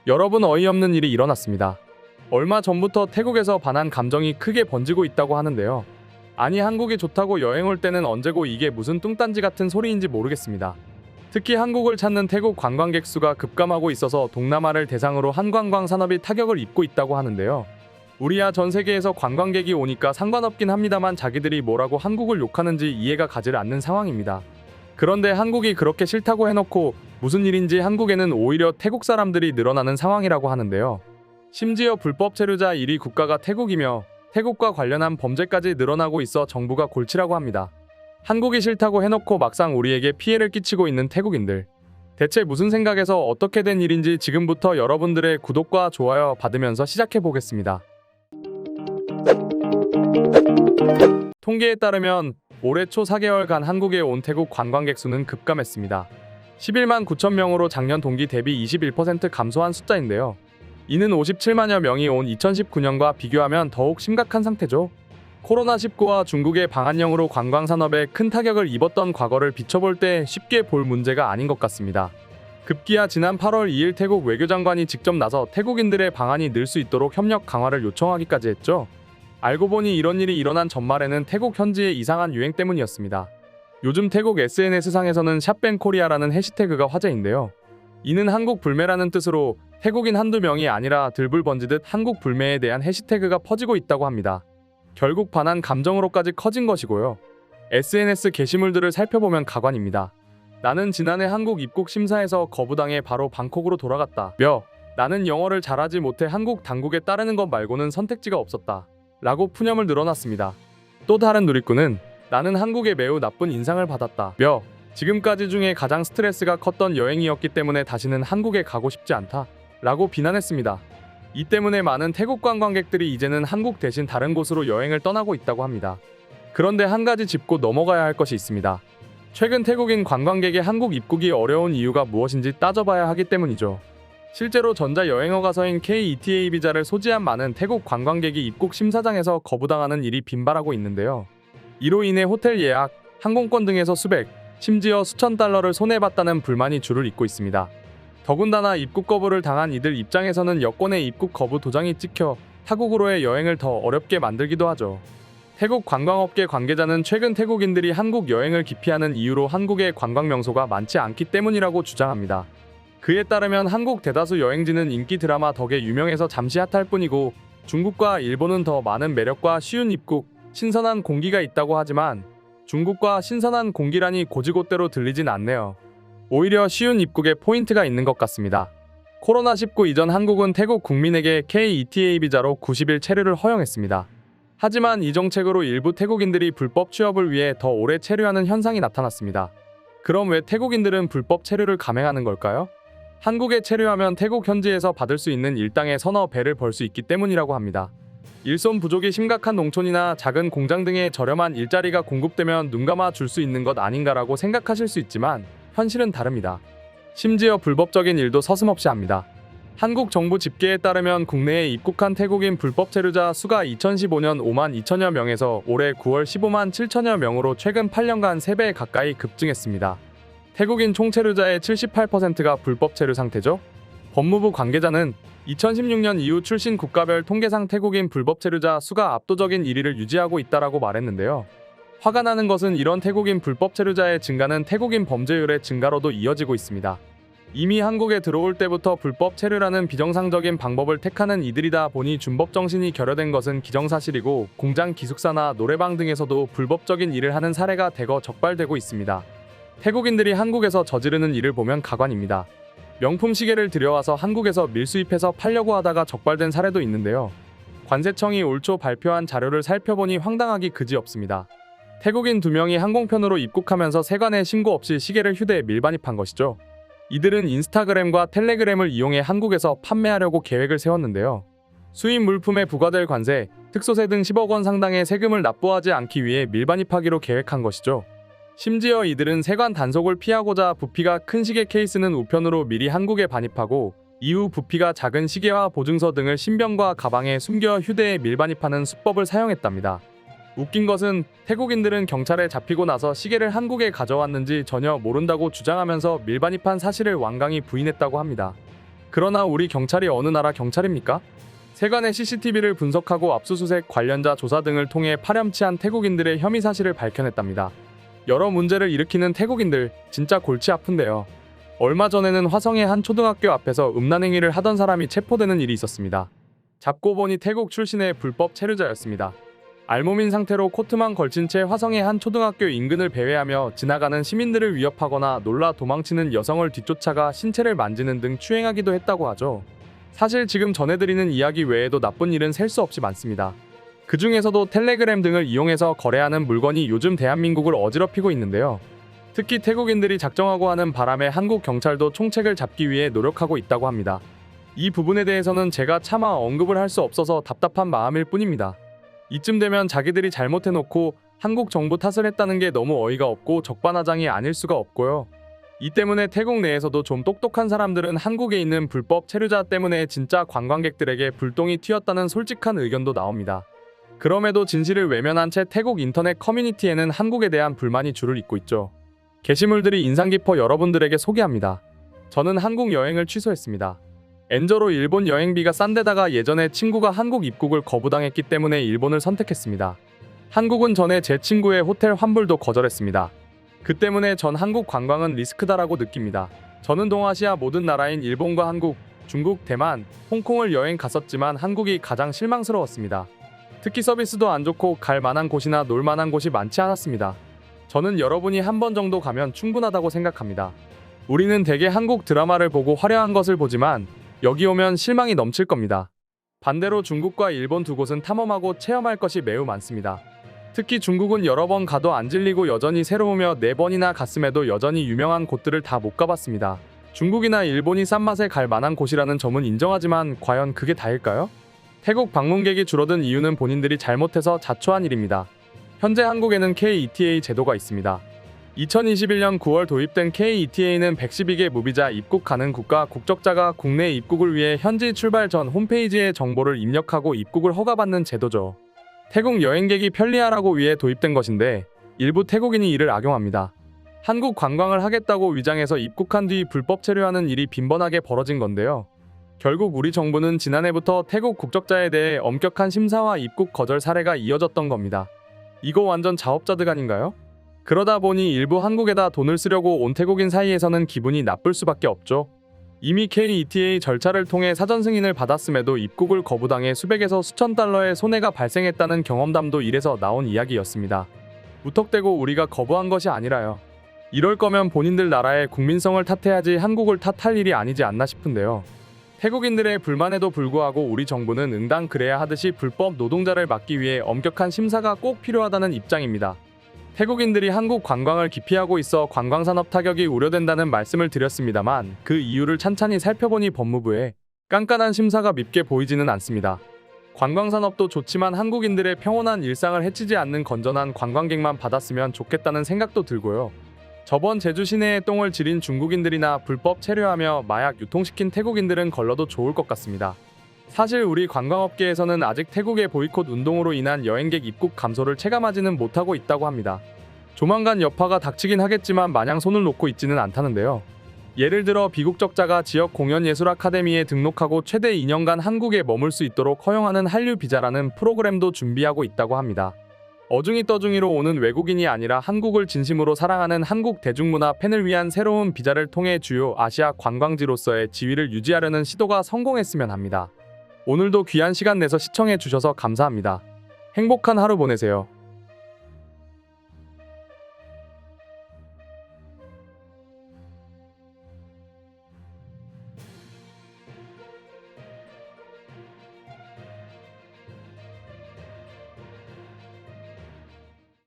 여러분, 어이없는 일이 일어났습니다. 얼마 전부터 태국에서 반한 감정이 크게 번지고 있다고 하는데요. 아니, 한국이 좋다고 여행 올 때는 언제고 이게 무슨 뚱딴지 같은 소리인지 모르겠습니다. 특히 한국을 찾는 태국 관광객 수가 급감하고 있어서 동남아를 대상으로 한관광 산업이 타격을 입고 있다고 하는데요. 우리야 전 세계에서 관광객이 오니까 상관없긴 합니다만 자기들이 뭐라고 한국을 욕하는지 이해가 가지 않는 상황입니다. 그런데 한국이 그렇게 싫다고 해놓고 무슨 일인지 한국에는 오히려 태국 사람들이 늘어나는 상황이라고 하는데요. 심지어 불법 체류자 1위 국가가 태국이며 태국과 관련한 범죄까지 늘어나고 있어 정부가 골치라고 합니다. 한국이 싫다고 해놓고 막상 우리에게 피해를 끼치고 있는 태국인들. 대체 무슨 생각에서 어떻게 된 일인지 지금부터 여러분들의 구독과 좋아요 받으면서 시작해 보겠습니다. 통계에 따르면 올해 초 4개월간 한국에 온 태국 관광객 수는 급감했습니다. 11만 9천 명으로 작년 동기 대비 21% 감소한 숫자인데요. 이는 57만여 명이 온 2019년과 비교하면 더욱 심각한 상태죠. 코로나19와 중국의 방한령으로 관광산업에 큰 타격을 입었던 과거를 비춰볼 때 쉽게 볼 문제가 아닌 것 같습니다. 급기야 지난 8월 2일 태국 외교장관이 직접 나서 태국인들의 방한이 늘 수 있도록 협력 강화를 요청하기까지 했죠. 알고 보니 이런 일이 일어난 전말에는 태국 현지의 이상한 유행 때문이었습니다. 요즘 태국 SNS상에서는 샵밴코리아라는 해시태그가 화제인데요. 이는 한국 불매라는 뜻으로 태국인 한두 명이 아니라 들불 번지듯 한국 불매에 대한 해시태그가 퍼지고 있다고 합니다. 결국 반한 감정으로까지 커진 것이고요. SNS 게시물들을 살펴보면 가관입니다. 나는 지난해 한국 입국 심사에서 거부당해 바로 방콕으로 돌아갔다. 나는 영어를 잘하지 못해 한국 당국에 따르는 것 말고는 선택지가 없었다. 라고 푸념을 늘어놨습니다. 또 다른 누리꾼은 나는 한국에 매우 나쁜 인상을 받았다. 지금까지 중에 가장 스트레스가 컸던 여행이었기 때문에 다시는 한국에 가고 싶지 않다. 라고 비난했습니다. 이 때문에 많은 태국 관광객들이 이제는 한국 대신 다른 곳으로 여행을 떠나고 있다고 합니다. 그런데 한 가지 짚고 넘어가야 할 것이 있습니다. 최근 태국인 관광객의 한국 입국이 어려운 이유가 무엇인지 따져봐야 하기 때문이죠. 실제로 전자여행허가서인 KETA 비자를 소지한 많은 태국 관광객이 입국 심사장에서 거부당하는 일이 빈발하고 있는데요. 이로 인해 호텔 예약, 항공권 등에서 수백, 심지어 수천 달러를 손해봤다는 불만이 줄을 잇고 있습니다. 더군다나 입국 거부를 당한 이들 입장에서는 여권에 입국 거부 도장이 찍혀 타국으로의 여행을 더 어렵게 만들기도 하죠. 태국 관광업계 관계자는 최근 태국인들이 한국 여행을 기피하는 이유로 한국의 관광 명소가 많지 않기 때문이라고 주장합니다. 그에 따르면 한국 대다수 여행지는 인기 드라마 덕에 유명해서 잠시 핫할 뿐이고 중국과 일본은 더 많은 매력과 쉬운 입국, 신선한 공기가 있다고 하지만 중국과 신선한 공기라니 고지곳대로 들리진 않네요. 오히려 쉬운 입국에 포인트가 있는 것 같습니다. 코로나19 이전 한국은 태국 국민에게 KETA 비자로 90일 체류를 허용했습니다. 하지만 이 정책으로 일부 태국인들이 불법 취업을 위해 더 오래 체류하는 현상이 나타났습니다. 그럼 왜 태국인들은 불법 체류를 감행하는 걸까요? 한국에 체류하면 태국 현지에서 받을 수 있는 일당의 서너 배를 벌 수 있기 때문이라고 합니다. 일손 부족이 심각한 농촌이나 작은 공장 등의 저렴한 일자리가 공급되면 눈감아 줄 수 있는 것 아닌가라고 생각하실 수 있지만 현실은 다릅니다. 심지어 불법적인 일도 서슴없이 합니다. 한국 정부 집계에 따르면 국내에 입국한 태국인 불법 체류자 수가 2015년 5만 2천여 명에서 올해 9월 15만 7천여 명으로 최근 8년간 3배 가까이 급증했습니다. 태국인 총 체류자의 78%가 불법 체류 상태죠. 법무부 관계자는 2016년 이후 출신 국가별 통계상 태국인 불법 체류자 수가 압도적인 1위를 유지하고 있다라고 말했는데요. 화가 나는 것은 이런 태국인 불법 체류자의 증가는 태국인 범죄율의 증가로도 이어지고 있습니다. 이미 한국에 들어올 때부터 불법 체류라는 비정상적인 방법을 택하는 이들이다 보니 준법 정신이 결여된 것은 기정사실이고 공장 기숙사나 노래방 등에서도 불법적인 일을 하는 사례가 대거 적발되고 있습니다. 태국인들이 한국에서 저지르는 일을 보면 가관입니다. 명품 시계를 들여와서 한국에서 밀수입해서 팔려고 하다가 적발된 사례도 있는데요. 관세청이 올 초 발표한 자료를 살펴보니 황당하기 그지없습니다. 태국인 2명이 항공편으로 입국하면서 세관에 신고 없이 시계를 휴대에 밀반입한 것이죠. 이들은 인스타그램과 텔레그램을 이용해 한국에서 판매하려고 계획을 세웠는데요. 수입 물품에 부과될 관세, 특소세 등 10억 원 상당의 세금을 납부하지 않기 위해 밀반입하기로 계획한 것이죠. 심지어 이들은 세관 단속을 피하고자 부피가 큰 시계 케이스는 우편으로 미리 한국에 반입하고 이후 부피가 작은 시계와 보증서 등을 신병과 가방에 숨겨 휴대에 밀반입하는 수법을 사용했답니다. 웃긴 것은 태국인들은 경찰에 잡히고 나서 시계를 한국에 가져왔는지 전혀 모른다고 주장하면서 밀반입한 사실을 완강히 부인했다고 합니다. 그러나 우리 경찰이 어느 나라 경찰입니까? 세관의 CCTV를 분석하고 압수수색, 관련자 조사 등을 통해 파렴치한 태국인들의 혐의 사실을 밝혀냈답니다. 여러 문제를 일으키는 태국인들, 진짜 골치 아픈데요. 얼마 전에는 화성의 한 초등학교 앞에서 음란행위를 하던 사람이 체포되는 일이 있었습니다. 잡고 보니 태국 출신의 불법 체류자였습니다. 알몸인 상태로 코트만 걸친 채 화성의 한 초등학교 인근을 배회하며 지나가는 시민들을 위협하거나 놀라 도망치는 여성을 뒤쫓아가 신체를 만지는 등 추행하기도 했다고 하죠. 사실 지금 전해드리는 이야기 외에도 나쁜 일은 셀 수 없이 많습니다. 그 중에서도 텔레그램 등을 이용해서 거래하는 물건이 요즘 대한민국을 어지럽히고 있는데요. 특히 태국인들이 작정하고 하는 바람에 한국 경찰도 총책을 잡기 위해 노력하고 있다고 합니다. 이 부분에 대해서는 제가 차마 언급을 할 수 없어서 답답한 마음일 뿐입니다. 이쯤 되면 자기들이 잘못해놓고 한국 정부 탓을 했다는 게 너무 어이가 없고 적반하장이 아닐 수가 없고요. 이 때문에 태국 내에서도 좀 똑똑한 사람들은 한국에 있는 불법 체류자 때문에 진짜 관광객들에게 불똥이 튀었다는 솔직한 의견도 나옵니다. 그럼에도 진실을 외면한 채 태국 인터넷 커뮤니티에는 한국에 대한 불만이 줄을 잇고 있죠. 게시물들이 인상 깊어 여러분들에게 소개합니다. 저는 한국 여행을 취소했습니다. 엔저로 일본 여행비가 싼 데다가 예전에 친구가 한국 입국을 거부당했기 때문에 일본을 선택했습니다. 한국은 전에 제 친구의 호텔 환불도 거절했습니다. 그 때문에 전 한국 관광은 리스크다라고 느낍니다. 저는 동아시아 모든 나라인 일본과 한국, 중국, 대만, 홍콩을 여행 갔었지만 한국이 가장 실망스러웠습니다. 특히 서비스도 안 좋고 갈 만한 곳이나 놀 만한 곳이 많지 않았습니다. 저는 여러분이 한 번 정도 가면 충분하다고 생각합니다. 우리는 대개 한국 드라마를 보고 화려한 것을 보지만 여기 오면 실망이 넘칠 겁니다. 반대로 중국과 일본 두 곳은 탐험하고 체험할 것이 매우 많습니다. 특히 중국은 여러 번 가도 안 질리고 여전히 새로우며 4번이나 갔음에도 여전히 유명한 곳들을 다 못 가봤습니다. 중국이나 일본이 싼 맛에 갈 만한 곳이라는 점은 인정하지만 과연 그게 다일까요? 태국 방문객이 줄어든 이유는 본인들이 잘못해서 자초한 일입니다. 현재 한국에는 K-ETA 제도가 있습니다. 2021년 9월 도입된 K-ETA는 112개 무비자 입국 가능 국가 국적자가 국내 입국을 위해 현지 출발 전 홈페이지에 정보를 입력하고 입국을 허가받는 제도죠. 태국 여행객이 편리하라고 위해 도입된 것인데 일부 태국인이 이를 악용합니다. 한국 관광을 하겠다고 위장해서 입국한 뒤 불법 체류하는 일이 빈번하게 벌어진 건데요. 결국 우리 정부는 지난해부터 태국 국적자에 대해 엄격한 심사와 입국 거절 사례가 이어졌던 겁니다. 이거 완전 자업자득 아닌가요? 그러다 보니 일부 한국에다 돈을 쓰려고 온 태국인 사이에서는 기분이 나쁠 수밖에 없죠. 이미 K-ETA 절차를 통해 사전 승인을 받았음에도 입국을 거부당해 수백에서 수천 달러의 손해가 발생했다는 경험담도 이래서 나온 이야기였습니다. 무턱대고 우리가 거부한 것이 아니라요. 이럴 거면 본인들 나라의 국민성을 탓해야지 한국을 탓할 일이 아니지 않나 싶은데요. 태국인들의 불만에도 불구하고 우리 정부는 응당 그래야 하듯이 불법 노동자를 막기 위해 엄격한 심사가 꼭 필요하다는 입장입니다. 태국인들이 한국 관광을 기피하고 있어 관광산업 타격이 우려된다는 말씀을 드렸습니다만 그 이유를 찬찬히 살펴보니 법무부의 깐깐한 심사가 밉게 보이지는 않습니다. 관광산업도 좋지만 한국인들의 평온한 일상을 해치지 않는 건전한 관광객만 받았으면 좋겠다는 생각도 들고요. 저번 제주 시내에 똥을 지린 중국인들이나 불법 체류하며 마약 유통시킨 태국인들은 걸러도 좋을 것 같습니다. 사실 우리 관광업계에서는 아직 태국의 보이콧 운동으로 인한 여행객 입국 감소를 체감하지는 못하고 있다고 합니다. 조만간 여파가 닥치긴 하겠지만 마냥 손을 놓고 있지는 않다는데요. 예를 들어 비국적자가 지역 공연예술 아카데미에 등록하고 최대 2년간 한국에 머물 수 있도록 허용하는 한류 비자라는 프로그램도 준비하고 있다고 합니다. 어중이 떠중이로 오는 외국인이 아니라 한국을 진심으로 사랑하는 한국 대중문화 팬을 위한 새로운 비자를 통해 주요 아시아 관광지로서의 지위를 유지하려는 시도가 성공했으면 합니다. 오늘도 귀한 시간 내서 시청해 주셔서 감사합니다. 행복한 하루 보내세요.